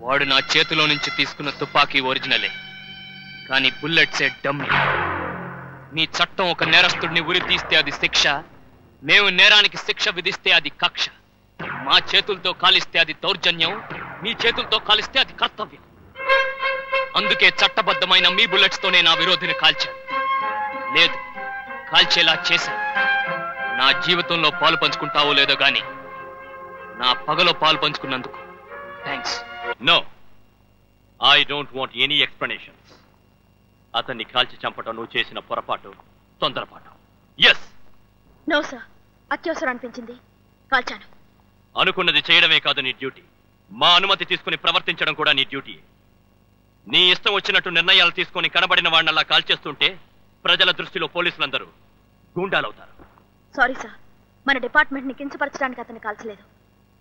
వాడు నా చేతిలో నుంచి తీసుకున్న తుపాకీ ఒరిజినలే, కానీ బుల్లెట్సే డమ్మీ. మీ చట్టం ఒక నేరస్తుడిని ఉరి తీస్తే అది శిక్ష, మేము నేరానికి శిక్ష విధిస్తే అది కక్ష. మా చేతులతో కాలిస్తే అది దౌర్జన్యం, మీ చేతులతో కాలిస్తే అది కర్తవ్యం. అందుకే చట్టబద్ధమైన మీ బుల్లెట్స్ తోనే నా విరోధిని కాల్చాను. లేదు, కాల్చేలా చేశాను. నా జీవితంలో పాలు పంచుకుంటావో లేదో గాని నా పగలో పాలు పంచుకున్నందుకు thanks. No, I don't want any explanations. అతన్ని కాల్చి చంపటం నువ్వు చేసిన పొరపాటు, తొందరపాటు. ఎస్. నో సార్, అత్యవసరం అనిపించింది, కాల్చాను. అనుకున్నది చేయడమే కాదు నీ డ్యూటీ, మా అనుమతి తీసుకుని ప్రవర్తించడం కూడా నీ డ్యూటీ. నీ ఇష్టం వచ్చినట్టు నిర్ణయాలు తీసుకుని కనబడిన వాడినల్లా కాల్చేస్తుంటే ప్రజల దృష్టిలో పోలీసులందరూ గూండాలవుతారు. సారీ సార్, మన డిపార్ట్మెంట్ ని కించపరచడానికి అతన్ని కాల్చలేదు.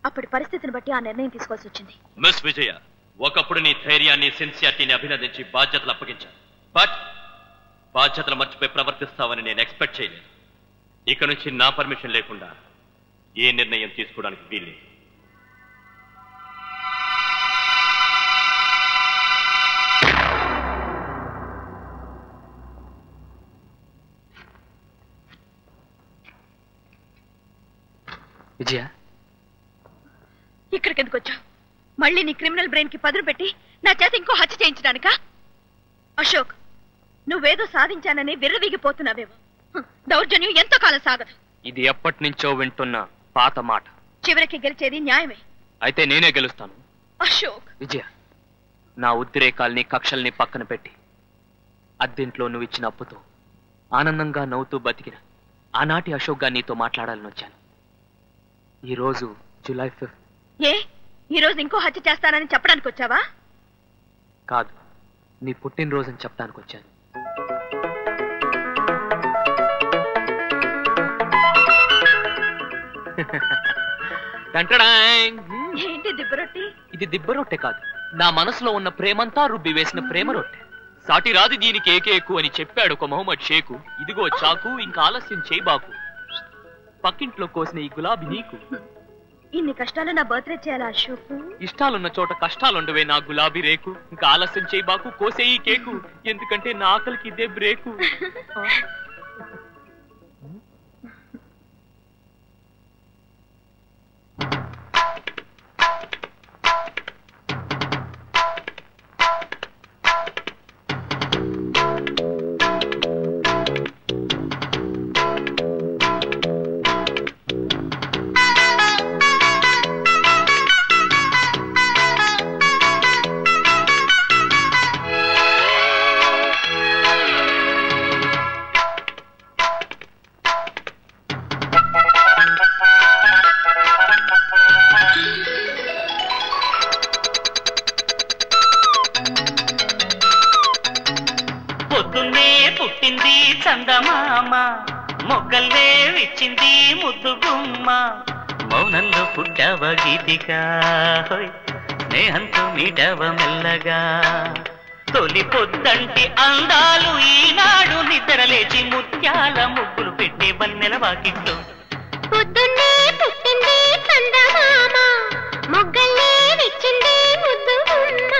అప్పటి పరిస్థితిని బట్టి ఆ నిర్ణయం తీసుకోవాల్సి వచ్చింది. మిస్ విజయ, ఒకప్పుడు నీ ధైర్యాన్ని, సిన్సియారిటీని అభినందించి బాధ్యతలు అప్పగించాను. బట్ బాధ్యతలు మర్చిపోయి ప్రవర్తిస్తావని నేను ఎక్స్పెక్ట్ చేయలేదు. ఇక నుంచి నా పర్మిషన్ లేకుండా ఏ నిర్ణయం తీసుకోవడానికి వీల్లేదు. విజయ, ఇక్కడికి ఎందుకు వచ్చావు? మళ్ళీ నీ క్రిమినల్ బ్రెయిన్ కి పదును పెట్టి నా చేత ఇంకో హత్య చేయించడానికా? అశోక్, నువ్వేదో సాధించానని విర్రవీగిపోతున్నావేమో. దౌర్జన్యం ఎంతో కాలం సాగదు. ఇది ఎప్పటి నుంచో వింటున్న పాత మాట. చివరికి గెలిచేది న్యాయమే. అయితే నేనే గెలుస్తాను. అశోక్. విజయ, నా ఉద్రేకాల్ని, కక్షల్ని పక్కన పెట్టి అద్దెంట్లో నువ్వు ఇచ్చిన అప్పుతో ఆనందంగా నవ్వుతూ బతికిన ఆనాటి అశోక్ గా నీతో మాట్లాడాలని వచ్చాను. ఈరోజు జూలై 5th. ఏ, ఈరోజు ఇంకో హత్య చేస్తానని చెప్పడానికి వచ్చావా? కాదు, నీ పుట్టినరోజుని చెప్పడానికి వచ్చాను. ఏంటి దిబ్బరొట్టి? ఇది దిబ్బరొట్టె కాదు, నా మనసులో ఉన్న ప్రేమంతా రుబ్బి వేసిన ప్రేమ రొట్టె. సాటి రాదు దీనికి ఏకేకు అని చెప్పాడు ఒక మొహమ్మద్ షేకు. ఇదిగో చాకు, ఇంకా ఆలస్యం చేయబాకు, పక్కింట్లో కోసిన ఈ గులాబీ నీకు. ఇన్ని కష్టాలు నా బర్త్డే చేయాలా అశోక్? ఇష్టాలున్న చోట కష్టాలుండవే నా గులాబీ రేకు. ఇంకా ఆలస్యం చేయబాకు, కోసే ఈ కేకు, ఎందుకంటే నా ఆకలికి ఇదే బ్రేకు. చందమామ మొగ్గల్లే విచ్చింది ముద్దుగుమ్మ, మౌనంలో పుట్టవ గీతిగా, స్నేహంతో మీటవ మెల్లగా, తొలి పొద్దంటి అందాలు ఈనాడు నిద్రలేచి ముత్యాల ముగ్గులు పెట్టే వన్నెల వాకిట్లో. పొద్దున్నే పుట్టింది చందమామ మొగ్గల్లే విచ్చింది ముద్దుగుమ్మ.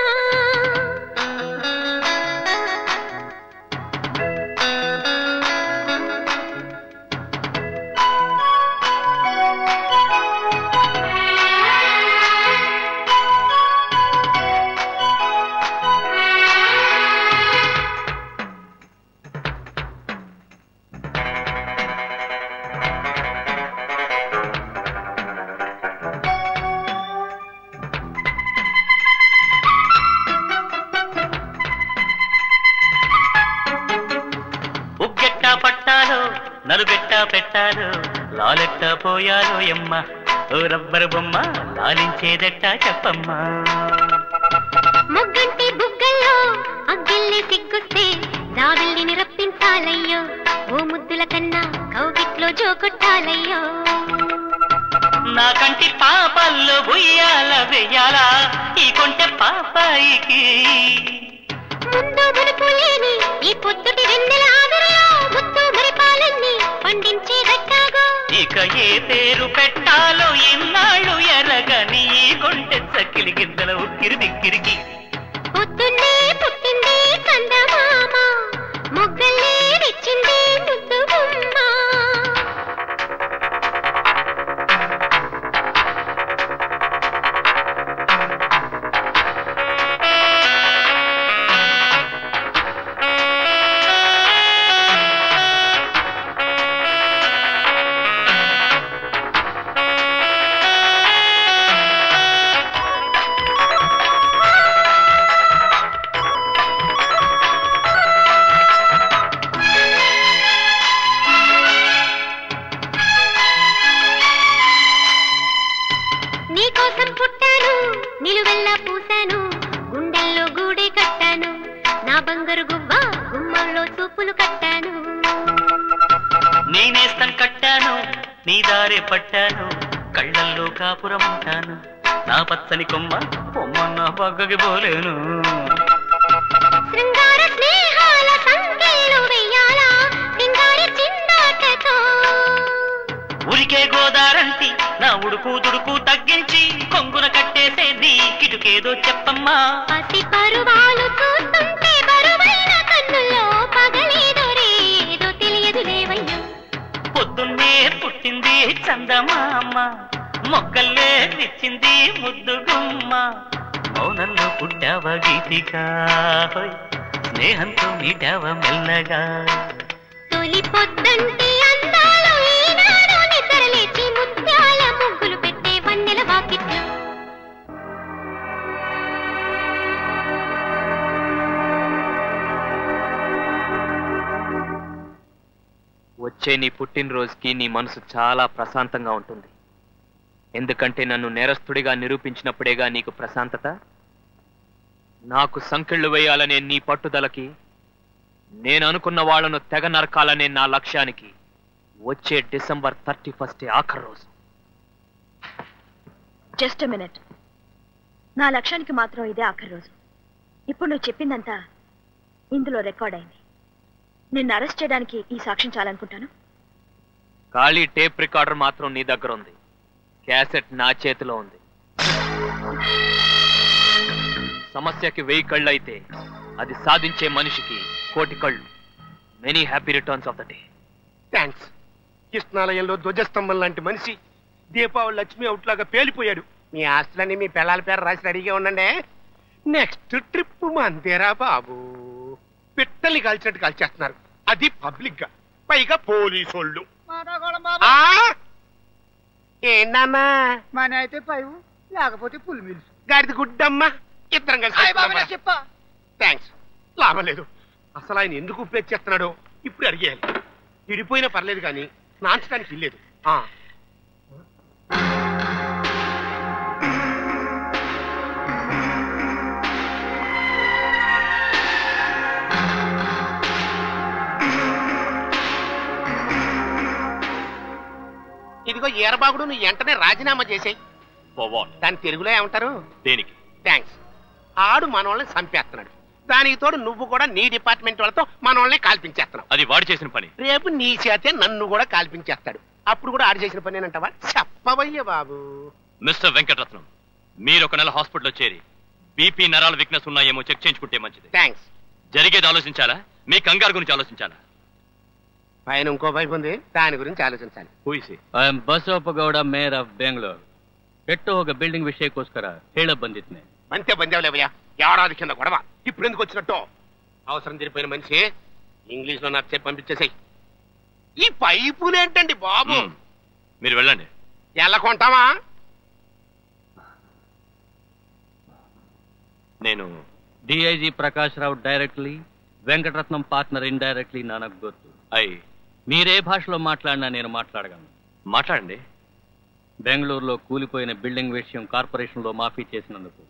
నలుగెట్టా పెట్టారు లాలెట్టా పోయారు ఎమ్మ, ఓ రబ్బరు బొమ్మ లాలించేదెట్టా చెప్పమ్మా. మొగ్గంటి బుగ్గల్లో అగ్గిల్ని సిగ్గుస్తే జావిల్ని రప్పించాలయ్యో, ఓ ముద్దుల కన్నా కౌగిట్లో జోకొట్టాలయ్యో. నా కంటి పాపల్లో ఉయ్యాల వెయ్యాలా ఈ కొంటె పాపాయికి, ముందు మునుపు లేని ఈ పొద్దుటి వెన్నెల ఆదరలో ముద్దు మరిపాలన్నీ పండించేదట్టాగో. ఇక ఏ పేరు పెట్టాలో ఇన్నాళ్ళు ఎరగని ఈ కొంటె చక్కిలి గిద్దల ఉక్కిరి బిక్కిరి నేనేస్తం కట్టాను నీ దారే పట్టాను కళ్ళల్లో కాపురం ఉంటాను నా పచ్చని కొమ్మ పొమ్మన్న పక్కకి పోలేను శృంగార స్నేహాల సంఖ్యలు వెయ్యాలా సింగారి చిందాటతో ఉరికే గోదారంటి నా ఉడుకు దుడుకు తగ్గించి కొంగున కట్టేసే నీ కిటుకేదో చెప్పమ్మా పసి పరువాలు చూస్తుంటే బరువైన కన్నుల్లో పగలేదో రేదో తెలియదు లేవయ్యా పొద్దున్నే పుట్టింది చందమామ మొక్కల్లే తెచ్చింది ముద్దు గుమ్మ మౌనంలో పుట్టావ గీతిగా స్నేహంతో మీటావ మెల్లగా తొలి పొద్దంటి అందాలు ఈనాడు నిద్రలేచి ముత్యాల ముగ్గులు పెట్టే వన్నెల వాకిట్లో వచ్చే నీ పుట్టినరోజుకి నీ మనసు చాలా ప్రశాంతంగా ఉంటుంది. ఎందుకంటే నన్ను నేరస్తుడిగా నిరూపించినప్పుడేగా నీకు ప్రశాంతత. నాకు సంకెళ్ళు వేయాలనే నీ పట్టుదలకి, నేను అనుకున్న వాళ్లను తెగ నరకాలనే నా లక్ష్యానికి వచ్చే డిసెంబర్ 31 ఆఖరి రోజు. Just minute. నా లక్ష్యానికి మాత్రం ఇదే ఆఖరి రోజు. ఇప్పుడు నువ్వు చెప్పిందంతా ఇందులో రికార్డ్ అయింది. నిన్ను అరెస్ట్ చేయడానికి ఈ సాక్ష్యం చాలనుకుంటాను. ఖాళీ టేప్ రికార్డర్ మాత్రం నీ దగ్గర ఉంది. క్యాసెట్ నా చేతిలో ఉంది. సమస్యకి 1000 కళ్ళు అయితే అది సాధించే మనిషికి 1,000,000 కళ్ళు. Many happy returns of the day. Thanks. కృష్ణాలయంలో ధ్వజస్తంభం లాంటి మనిషి దీపావళి లక్ష్మి అవుట్లాగా పేలిపోయాడు. మీ ఆస్తులన్నీ మీ పిల్లల పేరు రాసి రెడీగా ఉండండి. నెక్స్ట్ ట్రిప్ మందేరా బాబు. పిట్టల్ని కాల్చినట్టు కాల్చేస్తున్నారు, అది పబ్లిక్ గా, పైగా పోలీసు వాళ్ళు. ఏంటమ్మా మన అయితే పైవు లేకపోతే పులి మిల్సు గాడిది గుడ్డమ్మా. ఇద్దరం కలిసి థ్యాంక్స్. లాభం లేదు. అసలు ఆయన ఎందుకు ఉపయోగించేస్తున్నాడో ఇప్పుడు అడిగేయాలి. విడిపోయినా పర్లేదు కానీ నాంచడానికి ఇల్లేదు. ఇదిగో ఏరబాగుడు, నువ్వు వెంటనే రాజీనామా చేసేయి. దాని తెలుగులో ఏమంటారు? దేనికి? థ్యాంక్స్. ఆడు మనోళ్ళని చంపేస్తున్నాడు, దానికి తోడు నువ్వు కూడా నీ డిపార్ట్మెంట్ వాళ్ళతో మనోళ్ళని కాల్పించేస్తున్నావు. అది వాడు చేసిన పని. రేపు నీ చేతే నన్ను కూడా కాల్పించేస్తాడు. అప్పుడు కూడా ఆడు చేసిన పని అంటావా? చెప్పవయ్య బాబు. మిస్టర్ వెంకటరత్నం, మీరు ఒక నెల హాస్పిటల్లో చేరి బీపీ నరాల వీక్నెస్ ఉన్నాయేమో చెక్ చేయించుకుంటే మంచిది. థ్యాంక్స్. జరిగేది ఆలోచించాలా, మీ కంగారు గురించి ఆలోచించాలా? పైన ఇంకో వైపు ఉంది, దాని గురించి ఆలోచించాలి. I am Basavappa Gowda, mayor of Bengaluru. ಕೆಟ್ಟು ಹೋಗ ಬಿಲ್ಡಿಂಗ್ ವಿಷಯಕ್ಕೋಸ್ಕರ ಹೇಳ ಬಂದಿದ್ನೆ. అంతే బందేవులేవయ్యా, ఏడాది కింద గొడవ ఇప్పుడు ఎందుకు వచ్చినట్టు? అవసరం తిరిగిపోయిన మనిషి ఇంగ్లీష్ లో నాకు చెప్పి పంపించేసాయి. ఈ పైపులేంటండి బాబు? మీరు వెళ్ళండి. ఎలా కొంటావా? నేను DIG Prakash Rao directly, Venkataratnam partner indirectly నాకు గుర్తు. మీరే భాషలో మాట్లాడినా నేను మాట్లాడగలను. మాట్లాడండి. బెంగళూరులో కూలిపోయిన బిల్డింగ్ విషయం కార్పొరేషన్లో మాఫీ చేసినందుకు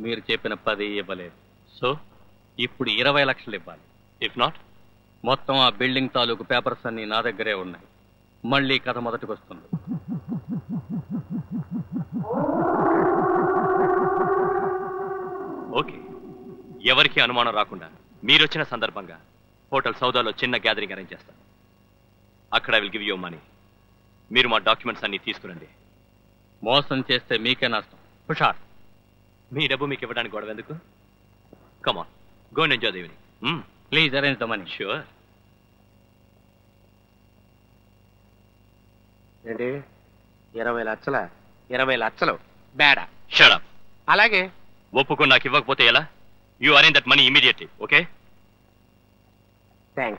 మీరు చెప్పిన 10 ఇవ్వలేదు. సో ఇప్పుడు 20 లక్షలు ఇవ్వాలి. ఇఫ్ నాట్, మొత్తం ఆ బిల్డింగ్ తాలూకు పేపర్స్ అన్ని నా దగ్గరే ఉన్నాయి. మళ్ళీ కథ మొదటికి వస్తుంది. ఓకే, ఎవరికి అనుమానం రాకుండా మీరొచ్చిన సందర్భంగా హోటల్ సౌదాలో చిన్న గ్యాదరింగ్ అరేంజ్ చేస్తాను. అక్కడ I will give you money. మీరు మా డాక్యుమెంట్స్ అన్ని తీసుకురండి. మోసం చేస్తే మీకే నష్టం. హుషార్. మీ డబ్బు మీకు ఇవ్వడానికి గొడవ ఎందుకు? Come on, go and enjoy the evening. Please arrange the money. Sure. ఏంటి 20 లక్షల? 20 లక్షలు బేడా. Shut up. అలాగే. ఒప్పుకొని నాకు ఇవ్వకపోతే ఎలా? You arrange that money immediately. Okay? Thanks.